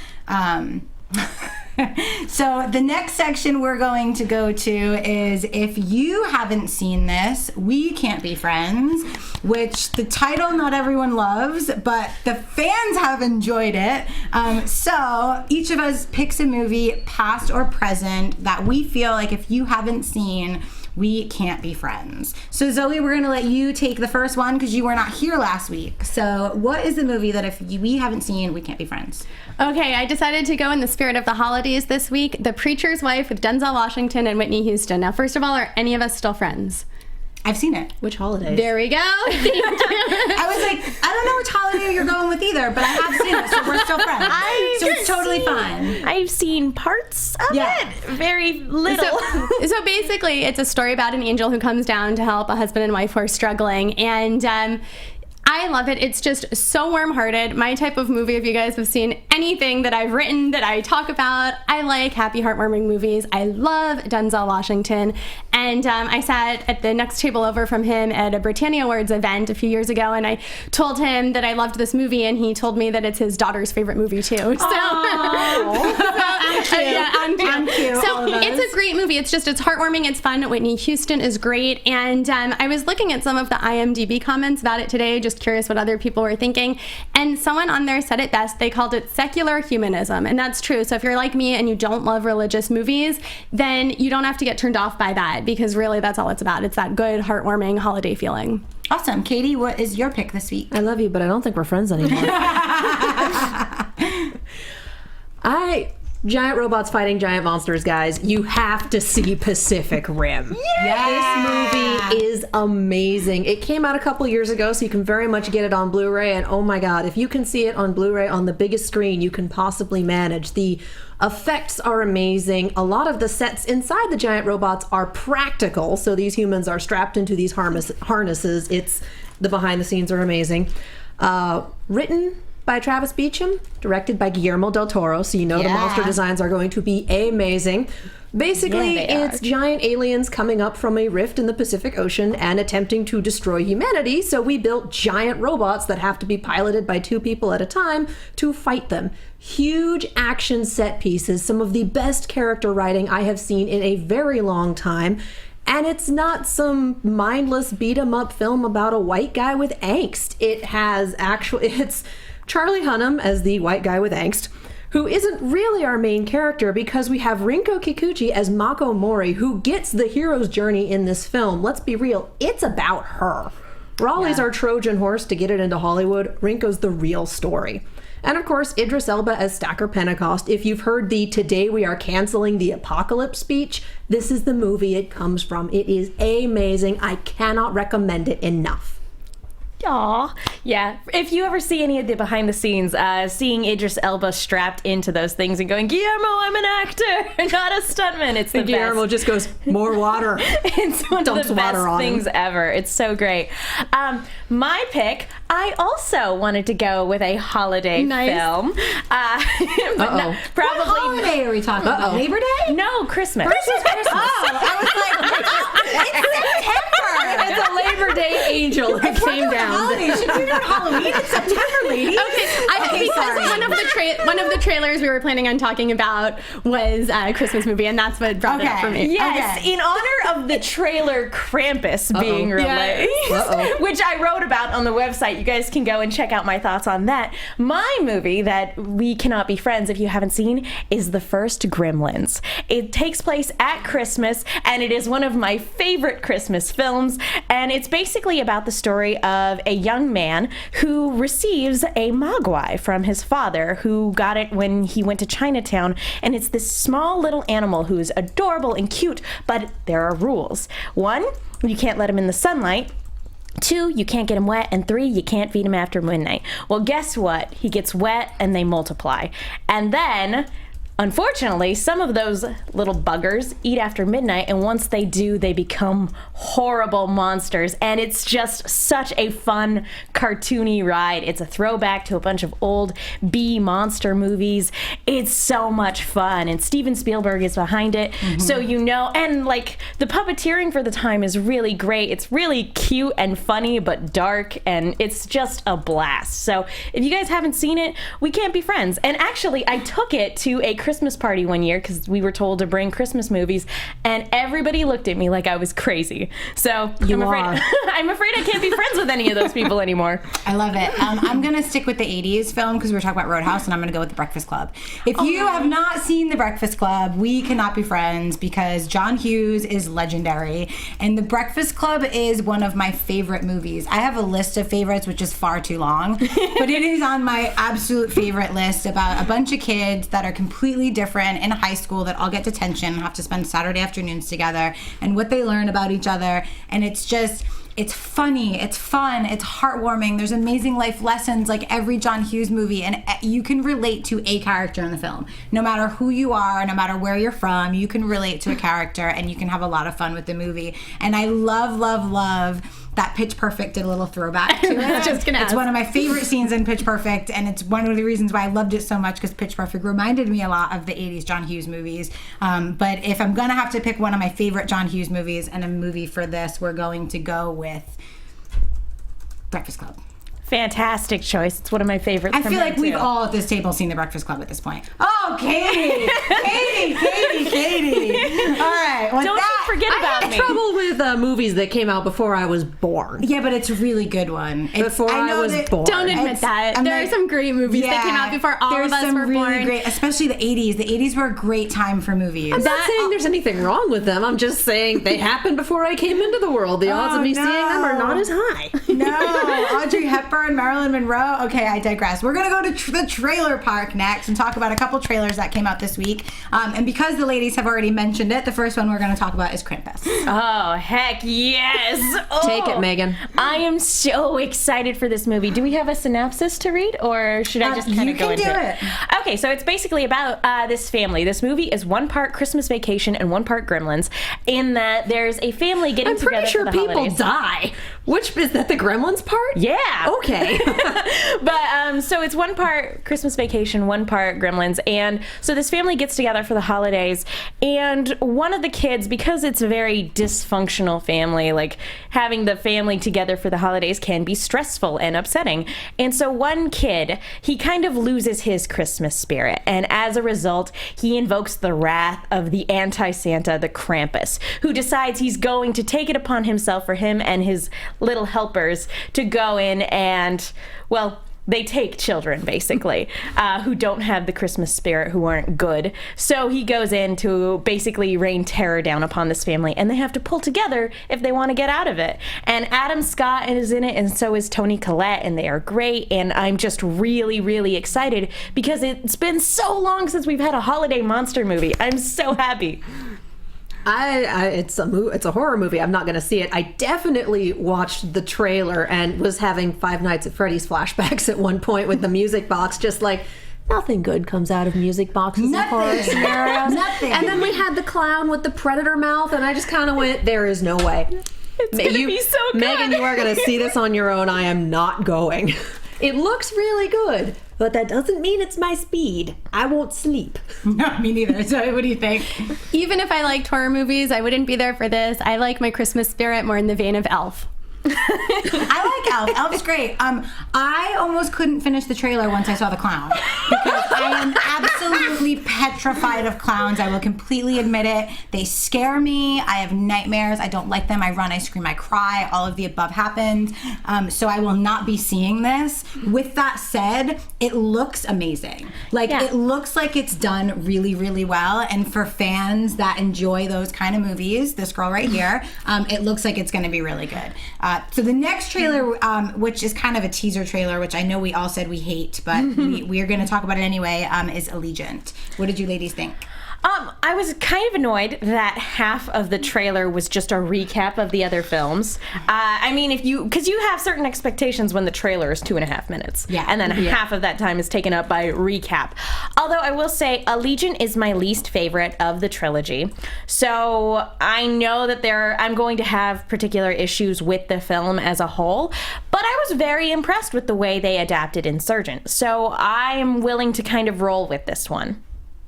So the next section we're going to go to is if you haven't seen this, We Can't Be Friends, which the title not everyone loves, but the fans have enjoyed it. So each of us picks a movie, past or present, that we feel like if you haven't seen, we can't be friends. So Zoe, we're going to let you take the first one because you were not here last week. So what is the movie that if we haven't seen, we can't be friends? Okay, I decided to go in the spirit of the holidays this week. The Preacher's Wife with Denzel Washington and Whitney Houston. Now, first of all, are any of us still friends? I've seen it. Which holidays? There we go. I was like, I don't know which holiday you're going with either, but I have seen it, so we're still friends. So it's totally fun. I've seen parts of it. Very little. So basically, it's a story about an angel who comes down to help a husband and wife who are struggling. And I love it. It's just so warm-hearted. My type of movie, if you guys have seen anything that I've written that I talk about, I like happy, heartwarming movies. I love Denzel Washington. And And I sat at the next table over from him at a Britannia Awards event a few years ago, and I told him that I loved this movie, and he told me that it's his daughter's favorite movie too. So, I'm cute. So it's a great movie. It's heartwarming. It's fun. Whitney Houston is great. And I was looking at some of the IMDb comments about it today, just curious what other people were thinking. And someone on there said it best. They called it secular humanism. And that's true. So if you're like me and you don't love religious movies, then you don't have to get turned off by that, because really that's all it's about. It's that good, heartwarming holiday feeling. Awesome. Katie, what is your pick this week? I love you, but I don't think we're friends anymore. Giant robots fighting giant monsters, guys. You have to see Pacific Rim. Yeah. This movie is amazing. It came out a couple years ago, so you can very much get it on Blu-ray. And oh my God, if you can see it on Blu-ray on the biggest screen you can possibly manage. The effects are amazing. A lot of the sets inside the giant robots are practical, so these humans are strapped into these harnesses. The behind the scenes are amazing. Written by Travis Beacham, directed by Guillermo del Toro, so you know the monster designs are going to be amazing. Basically, it's giant aliens coming up from a rift in the Pacific Ocean and attempting to destroy humanity, so we built giant robots that have to be piloted by 2 people at a time to fight them. Huge action set pieces, some of the best character writing I have seen in a very long time. And it's not some mindless beat-em-up film about a white guy with angst. It's Charlie Hunnam as the white guy with angst, who isn't really our main character, because we have Rinko Kikuchi as Mako Mori, who gets the hero's journey in this film. Let's be real, it's about her. Raleigh's our Trojan horse to get it into Hollywood. Rinko's the real story. And of course, Idris Elba as Stacker Pentecost. If you've heard the "Today we are canceling the apocalypse" speech, this is the movie it comes from. It is amazing. I cannot recommend it enough. Aw, yeah. If you ever see any of the behind the scenes, seeing Idris Elba strapped into those things and going, "Guillermo, I'm an actor, not a stuntman," it's the Guillermo best. just goes, "More water." It's one Dumps of the water best on him. things ever. It's so great. My pick, I also wanted to go with a holiday film. But no, probably. What holiday are we talking about? Labor Day? No, Christmas. Christmas. Oh, I was like, it's September. It's a Labor Day angel that came down. Should we do Halloween in September, ladies? Because one of the trailers we were planning on talking about was a Christmas movie, and that's what brought it up for me. Yes, in honor of the trailer Krampus being released, which I wrote about on the website. You guys can go and check out my thoughts on that. My movie that we cannot be friends if you haven't seen is the first Gremlins. It takes place at Christmas, and it is one of my favorite Christmas films, and it's basically about the story of a young man who receives a mogwai from his father, who got it when he went to Chinatown, and it's this small little animal who's adorable and cute, but there are rules. 1, you can't let him in the sunlight. 2, you can't get him wet. And 3, you can't feed him after midnight. Well, guess what? He gets wet and they multiply. And then, unfortunately, some of those little buggers eat after midnight, and once they do, they become horrible monsters. And it's just such a fun, cartoony ride. It's a throwback to a bunch of old B monster movies. It's so much fun, and Steven Spielberg is behind it. So and like the puppeteering for the time is really great. It's really cute and funny, but dark, and it's just a blast. So if you guys haven't seen it, we can't be friends. And actually, I took it to a Christmas party one year because we were told to bring Christmas movies, and everybody looked at me like I was crazy. So I'm afraid I can't be friends with any of those people anymore. I love it. I'm going to stick with the 80s film because we're talking about Roadhouse, and I'm going to go with The Breakfast Club. If you have not seen The Breakfast Club, we cannot be friends because John Hughes is legendary, and The Breakfast Club is one of my favorite movies. I have a list of favorites, which is far too long, but it is on my absolute favorite list about a bunch of kids that are completely different in high school that all get detention and have to spend Saturday afternoons together, and what they learn about each other. And it's funny, it's fun, it's heartwarming. There's amazing life lessons like every John Hughes movie, and you can relate to a character in the film. No matter who you are, no matter where you're from, you can relate to a character, and you can have a lot of fun with the movie. And I love that Pitch Perfect did a little throwback to it. Just gonna It's ask. one of my favorite scenes in Pitch Perfect, and it's one of the reasons why I loved it so much, because Pitch Perfect reminded me a lot of the 80s John Hughes movies. But if I'm gonna have to pick one of my favorite John Hughes movies and a movie for this, we're going to go with Breakfast Club. Fantastic choice. It's one of my favorites. I from feel her, like we've too. all at this table seen The Breakfast Club at this point. Oh, Katie! Katie! All right. Well, Don't you forget I about had me. trouble with movies that came out before I was born. Yeah, but it's a really good one. Before I was born. Don't admit It's- that. I'm there like- are some great movies that came out before all There's of us some were really born. great, especially the 80s. The 80s were a great time for movies. I'm not saying there's anything wrong with them. I'm just saying they happened before I came into the world. The odds of me seeing them are not as high. No, Audrey Hepburn, Marilyn Monroe. Okay, I digress. We're going to go to the trailer park next and talk about a couple trailers that came out this week. And because the ladies have already mentioned it, the first one we're going to talk about is Krampus. Oh, heck yes. Oh, Take it, Megan. I am so excited for this movie. Do we have a synopsis to read, or should I just kind you of go can into do it? Okay, so it's basically about this family. This movie is one part Christmas Vacation and one part Gremlins, in that there's a family getting I'm together pretty sure for the people holidays. die. Which is that the Gremlins part? Yeah. Okay. But so it's one part Christmas Vacation, one part Gremlins, and so this family gets together for the holidays, and one of the kids, because it's a very dysfunctional family, like having the family together for the holidays can be stressful and upsetting, and so one kid, he kind of loses his Christmas spirit, and as a result, he invokes the wrath of the anti-Santa, the Krampus, who decides he's going to take it upon himself for him and his little helpers to go in and, well, they take children, basically, who don't have the Christmas spirit, who aren't good. So he goes in to basically rain terror down upon this family, and they have to pull together if they want to get out of it. And Adam Scott is in it, and so is Toni Collette, and they are great. And I'm just really, really excited because it's been so long since we've had a holiday monster movie. I'm so happy. It's a horror movie. I'm not going to see it. I definitely watched the trailer and was having Five Nights at Freddy's flashbacks at one point with the music box, just like nothing good comes out of music boxes in horror scenarios. Nothing. And then we had the clown with the predator mouth, and I just kind of went, there is no way. It's going to be so good. Megan, you are going to see this on your own. I am not going. It looks really good, but that doesn't mean it's my speed. I won't sleep. No, me neither. So what do you think? Even if I liked horror movies, I wouldn't be there for this. I like my Christmas spirit more in the vein of Elf. I like Elf. Elf's great. I almost couldn't finish the trailer once I saw the clown because I am absolutely petrified of clowns. I will completely admit it. They scare me. I have nightmares. I don't like them. I run, I scream, I cry. All of the above happened. So I will not be seeing this. With that said, it looks amazing. Like Yeah. it looks like it's done really, really well. And for fans that enjoy those kind of movies, this girl right here, it looks like it's going to be really good. So the next trailer, which is kind of a teaser trailer, which I know we all said we hate, but we are going to talk about it anyway, is Allegiant. What did you ladies think? I was kind of annoyed that half of the trailer was just a recap of the other films. I mean, because you have certain expectations when the trailer is 2.5 minutes. Yeah. And then half of that time is taken up by recap. Although I will say, Allegiant is my least favorite of the trilogy. So I know that I'm going to have particular issues with the film as a whole, but I was very impressed with the way they adapted Insurgent. So I'm willing to kind of roll with this one.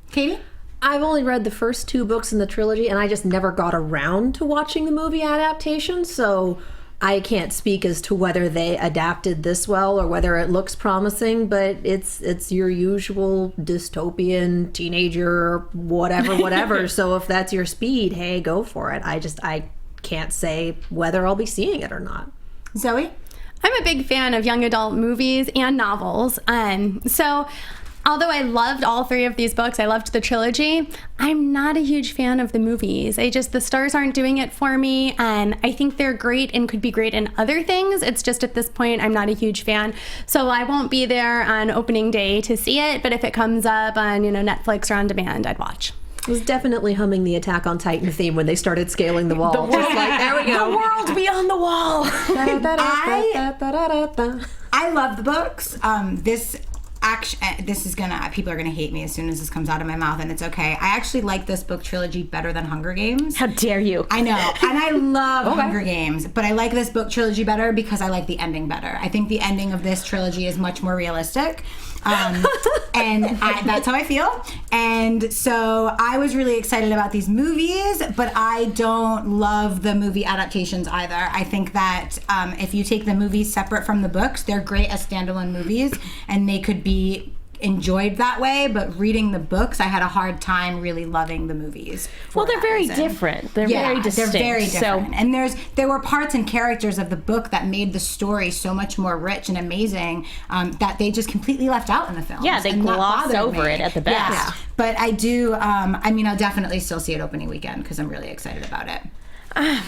Katie? I've only read the first 2 books in the trilogy, and I just never got around to watching the movie adaptation, so I can't speak as to whether they adapted this well or whether it looks promising, but it's your usual dystopian teenager, whatever. So if that's your speed, hey, go for it. I can't say whether I'll be seeing it or not. Zoe? I'm a big fan of young adult movies and novels. So although I loved all 3 of these books, I loved the trilogy, I'm not a huge fan of the movies. The stars aren't doing it for me, and I think they're great and could be great in other things. It's just at this point, I'm not a huge fan. So I won't be there on opening day to see it, but if it comes up on Netflix or on demand, I'd watch. I was definitely humming the Attack on Titan theme when they started scaling the wall. Just like, there we go. The world beyond the wall. I love the books. This actually, people are gonna hate me as soon as this comes out of my mouth, and it's okay. I actually like this book trilogy better than Hunger Games. How dare you? I know, and I love Hunger Games, but I like this book trilogy better because I like the ending better. I think the ending of this trilogy is much more realistic. And that's how I feel. And so I was really excited about these movies, but I don't love the movie adaptations either. I think that if you take the movies separate from the books, they're great as standalone movies, and they could be enjoyed that way, but reading the books, I had a hard time really loving the movies. Well, they're very different. They're very distinct. They're very different. And there were parts and characters of the book that made the story so much more rich and amazing that they just completely left out in the film. Yeah, they glossed over it at the best. Yeah. But I do, I'll definitely still see it opening weekend because I'm really excited about it.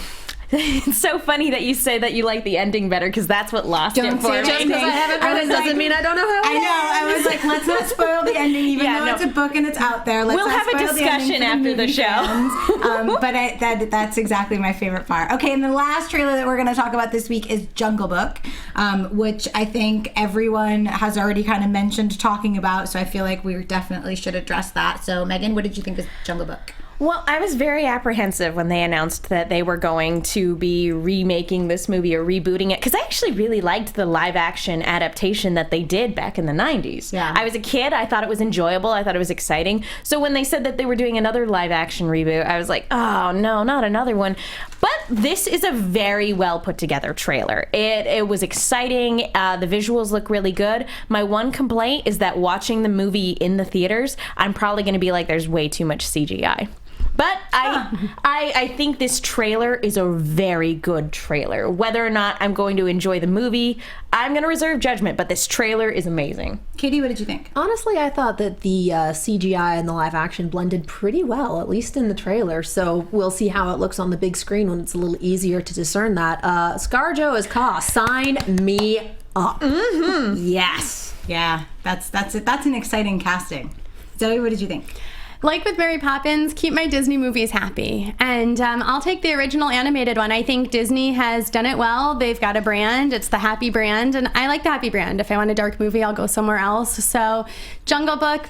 It's so funny that you say that you like the ending better because that's what lost it for me. Just because I haven't read it doesn't mean I don't know how it I know. I was like, let's not spoil the ending, even though it's a book and it's out there. Let's we'll not have a spoil discussion the after the show. But that's exactly my favorite part. Okay, and the last trailer that we're going to talk about this week is Jungle Book, which I think everyone has already kind of mentioned talking about, so I feel like we definitely should address that. So, Megan, what did you think of Jungle Book? Well, I was very apprehensive when they announced that they were going to be remaking this movie or rebooting it, because I actually really liked the live-action adaptation that they did back in the 90s. Yeah. I was a kid. I thought it was enjoyable. I thought it was exciting. So when they said that they were doing another live-action reboot, I was like, oh, no, not another one. But this is a very well put-together trailer. It was exciting. The visuals look really good. My one complaint is that watching the movie in the theaters, I'm probably going to be like, there's way too much CGI. But I think this trailer is a very good trailer. Whether or not I'm going to enjoy the movie, I'm going to reserve judgment, but this trailer is amazing. Katie, what did you think? Honestly, I thought that the CGI and the live action blended pretty well, at least in the trailer. So we'll see how it looks on the big screen when it's a little easier to discern that. ScarJo as Ka. Sign me up. Mm-hmm. Yes. Yeah, that's an exciting casting. Zoe, what did you think? Like with Mary Poppins, keep my Disney movies happy. And I'll take the original animated one. I think Disney has done it well. They've got a brand. It's the happy brand. And I like the happy brand. If I want a dark movie, I'll go somewhere else. So Jungle Book,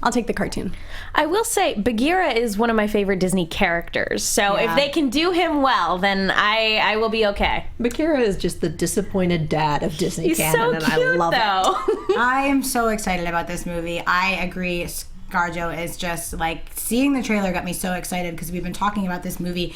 I'll take the cartoon. I will say, Bagheera is one of my favorite Disney characters. So if they can do him well, then I will be okay. Bagheera is just the disappointed dad of Disney He's canon, so and cute, I love it. I am so excited about this movie. I agree. ScarJo is just like, seeing the trailer got me so excited because we've been talking about this movie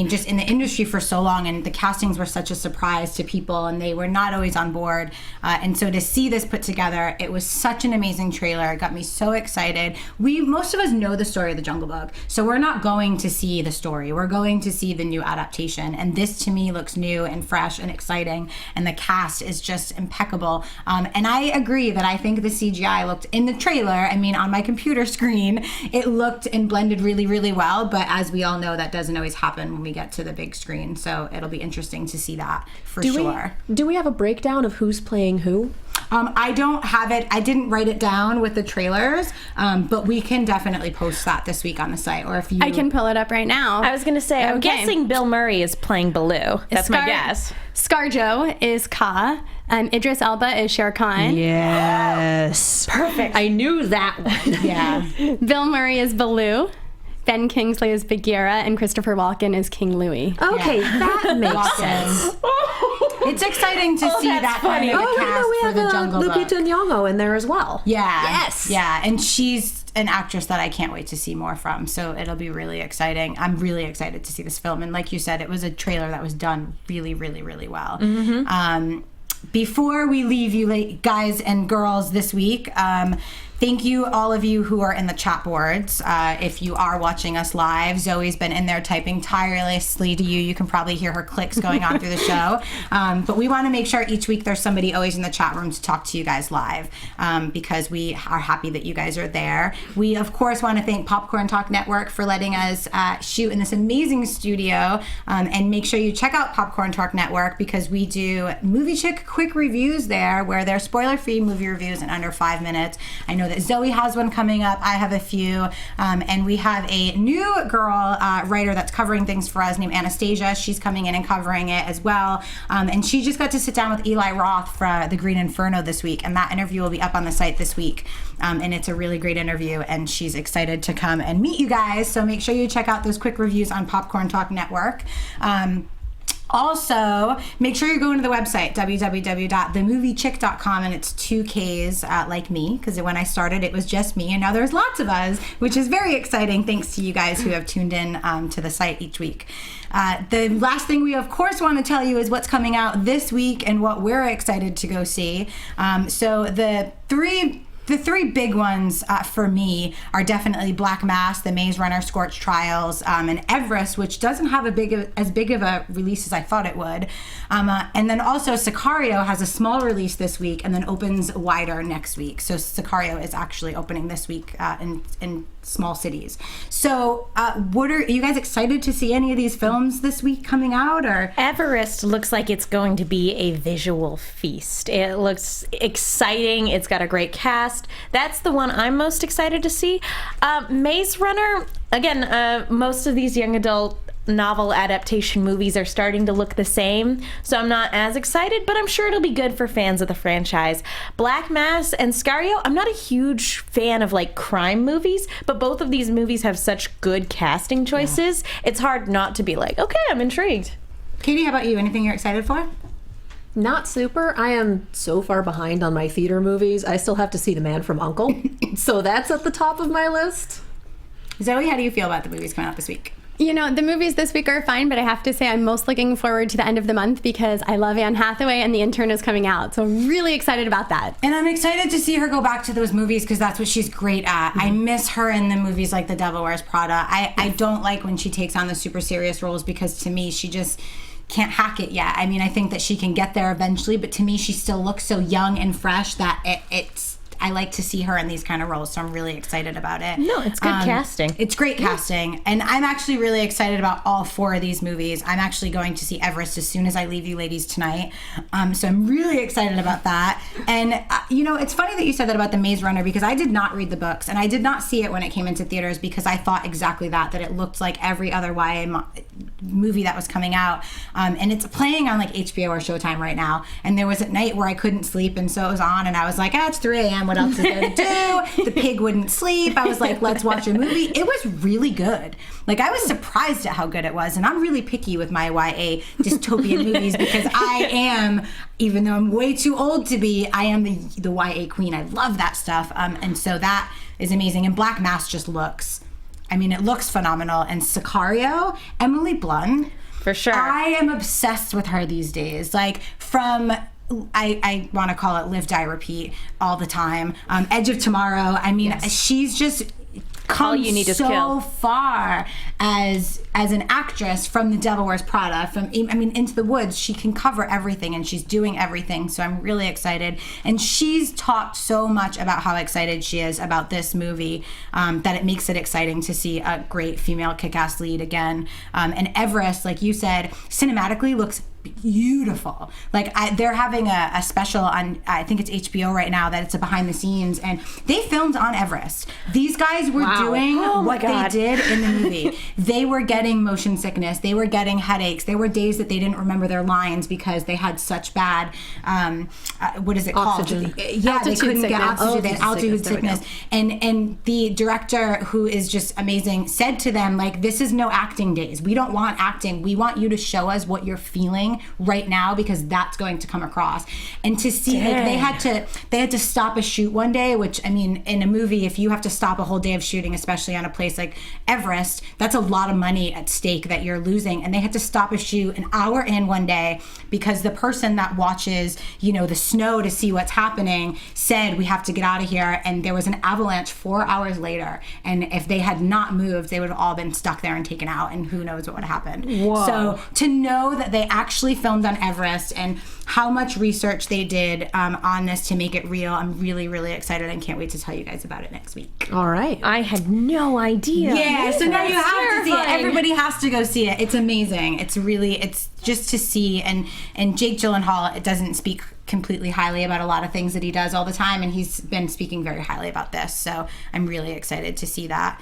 just in the industry for so long, and the castings were such a surprise to people and they were not always on board, and so to see this put together, it was such an amazing trailer. It got me so excited. Most of us know the story of the Jungle Book, so we're not going to see the story, we're going to see the new adaptation, and this to me looks new and fresh and exciting, and the cast is just impeccable, and I agree that I think the CGI looked in the trailer, on my computer screen, it looked and blended really, really well, but as we all know, that doesn't always happen when we get to the big screen, so it'll be interesting to see that for sure. Do we have a breakdown of who's playing who? I don't have it. I didn't write it down with the trailers, but we can definitely post that this week on the site, or if you... I can pull it up right now. I was going to say, I'm guessing Bill Murray is playing Baloo. That's my guess. ScarJo is Ka. Idris Elba is Shere Khan. Yes. Perfect. I knew that one. Yeah. Bill Murray is Baloo. Ben Kingsley is Bagheera, and Christopher Walken is King Louie. Okay, that makes sense. It's exciting to see that kind of a cast we for have the Jungle Book. Lupita Nyong'o in there as well. Yeah. Yes. Yeah, and she's an actress that I can't wait to see more from, so it'll be really exciting. I'm really excited to see this film, and like you said, it was a trailer that was done really, really, really well. Mm-hmm. Before we leave you guys and girls this week, thank you, all of you who are in the chat boards. If you are watching us live, Zoe's been in there typing tirelessly to you. You can probably hear her clicks going on through the show. But we want to make sure each week there's somebody always in the chat room to talk to you guys live, because we are happy that you guys are there. We, of course, want to thank Popcorn Talk Network for letting us shoot in this amazing studio. And make sure you check out Popcorn Talk Network, because we do Movie Chick quick reviews there, where they're spoiler-free movie reviews in under 5 minutes. I know know that Zoe has one coming up. I have a few. And we have a new girl writer that's covering things for us named Anastasia. She's coming in and covering it as well. And she just got to sit down with Eli Roth for The Green Inferno this week. And that interview will be up on the site this week. And it's a really great interview. And she's excited to come and meet you guys. So make sure you check out those quick reviews on Popcorn Talk Network. Also, make sure you're going to the website, www.themoviechick.com, and it's 2Ks like me, because when I started, it was just me, and now there's lots of us, which is very exciting, thanks to you guys who have tuned in to the site each week. The last thing we, of course, want to tell you is what's coming out this week and what we're excited to go see. So the three big ones for me are definitely Black Mass, The Maze Runner, Scorched Trials, and Everest, which doesn't have as big of a release as I thought it would. And then also Sicario has a small release this week and then opens wider next week. So Sicario is actually opening this week in small cities. So are you guys excited to see any of these films this week coming out? Or Everest looks like it's going to be a visual feast. It looks exciting. It's got a great cast. That's the one I'm most excited to see. Maze Runner, again, most of these young adult novel adaptation movies are starting to look the same, so I'm not as excited, but I'm sure it'll be good for fans of the franchise. Black Mass and Sicario, I'm not a huge fan of like crime movies, but both of these movies have such good casting choices. Yeah. It's hard not to be like, okay, I'm intrigued. Katie, how about you? Anything you're excited for? Not super. I am so far behind on my theater movies. I still have to see The Man from U.N.C.L.E. So that's at the top of my list. Zoe, how do you feel about the movies coming out this week? You know, the movies this week are fine, but I have to say I'm most looking forward to the end of the month because I love Anne Hathaway and The Intern is coming out. So I'm really excited about that. And I'm excited to see her go back to those movies because that's what she's great at. I miss her in the movies like The Devil Wears Prada. I don't like when she takes on the super serious roles because to me she just can't hack it yet. I mean, I think that she can get there eventually, but to me she still looks so young and fresh that I like to see her in these kind of roles, so I'm really excited about it. No, it's good casting. It's great casting, and I'm actually really excited about all four of these movies. I'm actually going to see Everest as soon as I leave you ladies tonight, so I'm really excited about that. And, you know, it's funny that you said that about The Maze Runner because I did not read the books, and I did not see it when it came into theaters because I thought exactly that it looked like every other YA movie that was coming out, and it's playing on like HBO or Showtime right now, and there was a night where I couldn't sleep, and so it was on, and I was like, it's 3 a.m., what else is there to do? The pig wouldn't sleep. I was like, let's watch a movie. It was really good. Like, I was surprised at how good it was, and I'm really picky with my YA dystopian movies because I am, even though I'm way too old to be, I am the YA queen. I love that stuff, and so that is amazing. And Black Mass just looks, I mean, it looks phenomenal. And Sicario, Emily Blunt, for sure. I am obsessed with her these days. Like, from I want to call it Live, Die, Repeat all the time. Edge of Tomorrow. I mean, she's just come so far as an actress from The Devil Wears Prada. Into the Woods, she can cover everything and she's doing everything. So I'm really excited. And she's talked so much about how excited she is about this movie that it makes it exciting to see a great female kick-ass lead again. And Everest, like you said, cinematically looks beautiful. Like they're having a special on, I think it's HBO right now, that it's a behind the scenes, and they filmed on Everest. These guys were doing what they did in the movie. They were getting motion sickness. They were getting headaches. There were days that they didn't remember their lines because they had such bad, what is it Oxygen. called? Yeah, they couldn't get oxygen. They had altitude sickness. And the director, who is just amazing, said to them, like, this is no acting days. We don't want acting. We want you to show us what you're feeling right now because that's going to come across. And to see, like, they had to stop a shoot one day, which, I mean, in a movie, if you have to stop a whole day of shooting, especially on a place like Everest, that's a lot of money at stake that you're losing. And they had to stop a shoot an hour in one day because the person that watches, you know, the snow to see what's happening said, we have to get out of here. And there was an avalanche 4 hours later. And if they had not moved, they would have all been stuck there and taken out, and who knows what would have happened. Whoa. So to know that they actually filmed on Everest and how much research they did on this to make it real, I'm really, really excited and can't wait to tell you guys about it next week. All right. I had no idea. Yeah, so now you have to see it. Terrifying. Everybody has to go see it. It's amazing. It's just to see, and Jake Gyllenhaal, it doesn't speak completely highly about a lot of things that he does all the time, and he's been speaking very highly about this. So I'm really excited to see that.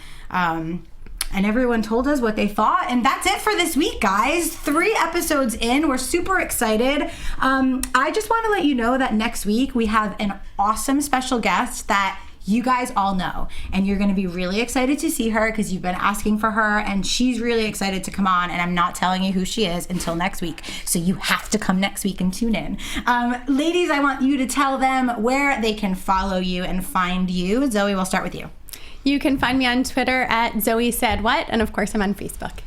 And everyone told us what they thought, and that's it for this week, guys. 3 episodes in. We're super excited. I just want to let you know that next week we have an awesome special guest that you guys all know, and you're going to be really excited to see her because you've been asking for her, and she's really excited to come on, and I'm not telling you who she is until next week, so you have to come next week and tune in. Ladies, I want you to tell them where they can follow you and find you. Zoe, we'll start with you. You can find me on Twitter at Zoe Said What, and of course I'm on Facebook.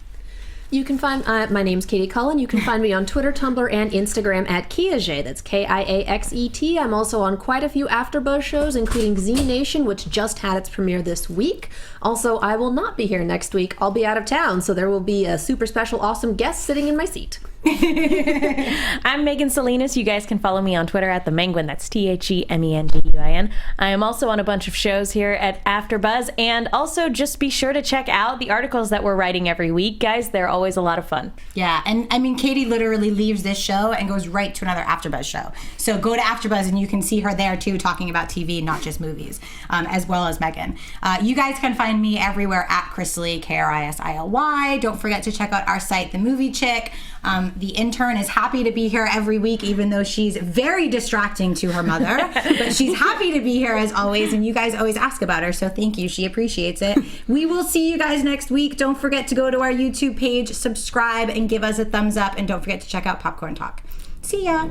You can find, my name's Katie Cullen. You can find me on Twitter, Tumblr, and Instagram at Kiaxet. That's Kiaxet. I'm also on quite a few AfterBuzz shows, including Z Nation, which just had its premiere this week. Also, I will not be here next week. I'll be out of town, so there will be a super special, awesome guest sitting in my seat. I'm Megan Salinas. You guys can follow me on Twitter at The Menguin. That's TheMenduin. I am also on a bunch of shows here at AfterBuzz, and also just be sure to check out the articles that we're writing every week, guys. They're always a lot of fun. Yeah, and I mean, Katie literally leaves this show and goes right to another AfterBuzz show. So go to AfterBuzz and you can see her there too, talking about TV, not just movies, as well as Megan. You guys can find me everywhere at Chrisley, Krisily. Don't forget to check out our site, The Movie Chick. The intern is happy to be here every week, even though she's very distracting to her mother. But she's happy to be here as always, and you guys always ask about her, so thank you. She appreciates it. We will see you guys next week. Don't forget to go to our YouTube page, subscribe, and give us a thumbs up. And don't forget to check out Popcorn Talk. See ya.